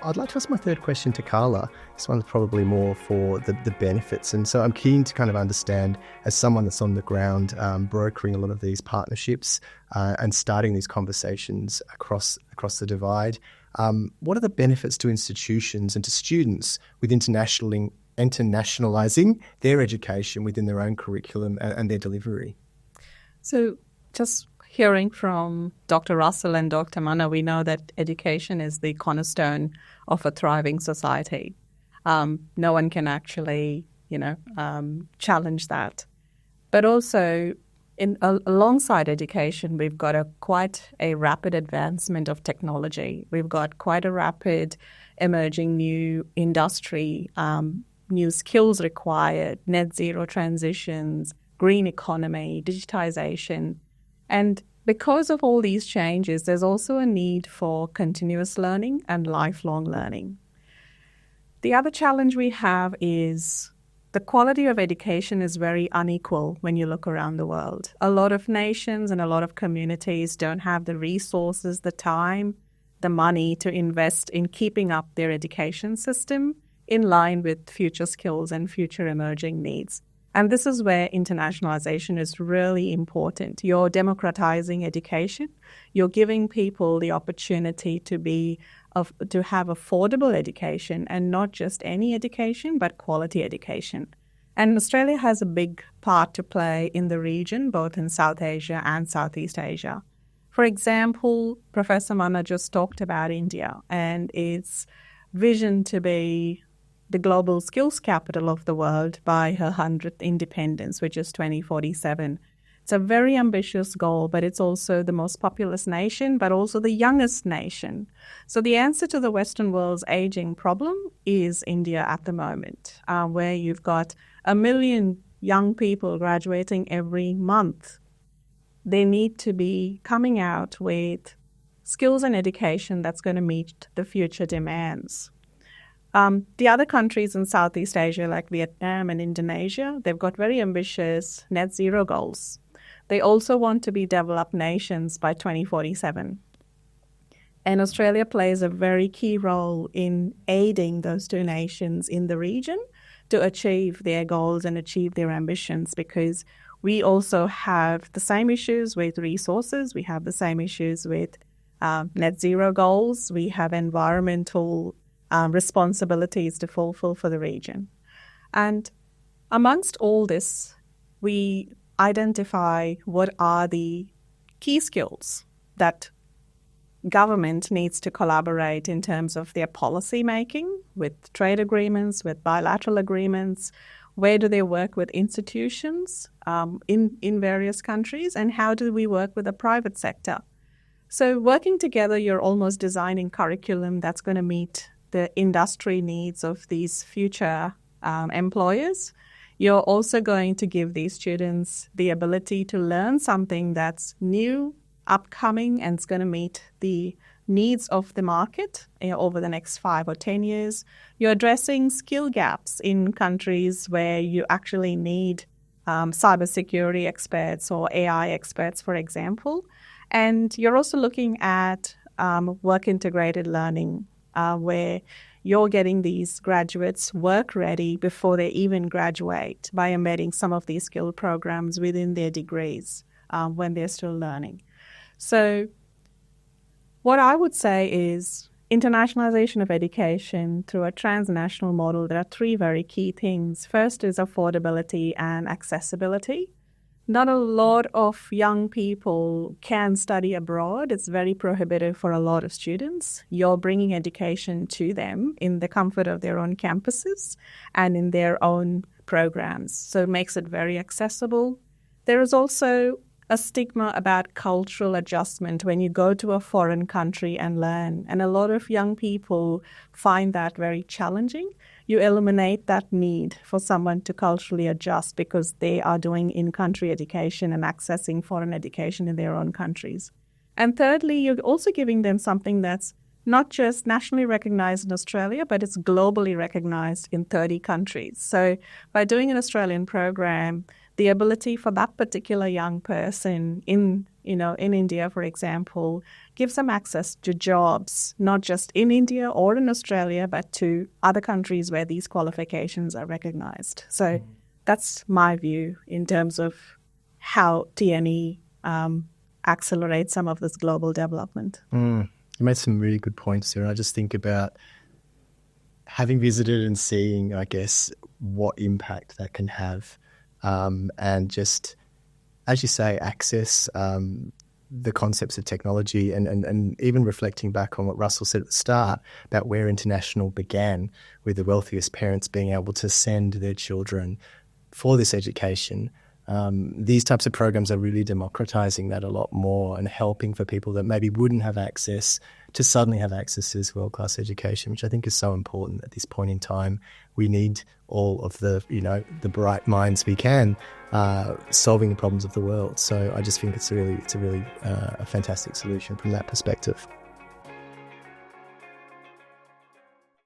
I'd like to ask my third question to Carla. This one's probably more for the benefits. And so I'm keen to kind of understand, as someone that's on the ground, brokering a lot of these partnerships and starting these conversations across the divide, what are the benefits to institutions and to students with internationalizing their education within their own curriculum and their delivery? So just hearing from Dr. Russell and Dr. Manna, we know that education is the cornerstone of a thriving society. No one can actually, challenge that. But also, alongside education, we've got quite a rapid advancement of technology. We've got quite a rapid emerging new industry, new skills required, net zero transitions, green economy, digitization. And because of all these changes, there's also a need for continuous learning and lifelong learning. The other challenge we have is the quality of education is very unequal when you look around the world. A lot of nations and a lot of communities don't have the resources, the time, the money to invest in keeping up their education system in line with future skills and future emerging needs. And this is where internationalization is really important. You're democratizing education. You're giving people the opportunity to have affordable education, and not just any education, but quality education. And Australia has a big part to play in the region, both in South Asia and Southeast Asia. For example, Professor Manna just talked about India and its vision to be the global skills capital of the world by her 100th independence, which is 2047. It's a very ambitious goal, but it's also the most populous nation, but also the youngest nation. So the answer to the Western world's aging problem is India at the moment, where you've got 1 million young people graduating every month. They need to be coming out with skills and education that's going to meet the future demands. The other countries in Southeast Asia, like Vietnam and Indonesia, they've got very ambitious net zero goals. They also want to be developed nations by 2047. And Australia plays a very key role in aiding those two nations in the region to achieve their goals and achieve their ambitions, because we also have the same issues with resources. We have the same issues with net zero goals. We have environmental responsibilities to fulfill for the region. And amongst all this, we identify what are the key skills that government needs to collaborate in terms of their policy making, with trade agreements, with bilateral agreements. Where do they work with institutions in various countries, and how do we work with the private sector? So working together, you're almost designing curriculum that's going to meet the industry needs of these future employers. You're also going to give these students the ability to learn something that's new, upcoming, and it's going to meet the needs of the market over the next 5 or 10 years. You're addressing skill gaps in countries where you actually need cybersecurity experts or AI experts, for example. And you're also looking at work-integrated learning, where you're getting these graduates work ready before they even graduate by embedding some of these skill programs within their degrees when they're still learning. So what I would say is internationalization of education through a transnational model, there are 3 very key things. First is affordability and accessibility. Not a lot of young people can study abroad. It's very prohibitive for a lot of students. You're bringing education to them in the comfort of their own campuses and in their own programs. So it makes it very accessible. There is also a stigma about cultural adjustment when you go to a foreign country and learn. And a lot of young people find that very challenging. You eliminate that need for someone to culturally adjust because they are doing in-country education and accessing foreign education in their own countries. And thirdly, you're also giving them something that's not just nationally recognized in Australia, but it's globally recognized in 30 countries. So by doing an Australian program, the ability for that particular young person in India, for example, gives them access to jobs, not just in India or in Australia, but to other countries where these qualifications are recognized. So that's my view in terms of how TNE accelerates some of this global development. You made some really good points here. I just think about having visited and seeing, I guess, what impact that can have, and just, as you say, access, the concepts of technology, and even reflecting back on what Russell said at the start about where International began, with the wealthiest parents being able to send their children for this education. These types of programs are really democratizing that a lot more and helping for people that maybe wouldn't have access to suddenly have access to this world-class education, which I think is so important at this point in time. We need all of the bright minds we can solving the problems of the world. So I just think it's a really fantastic solution from that perspective.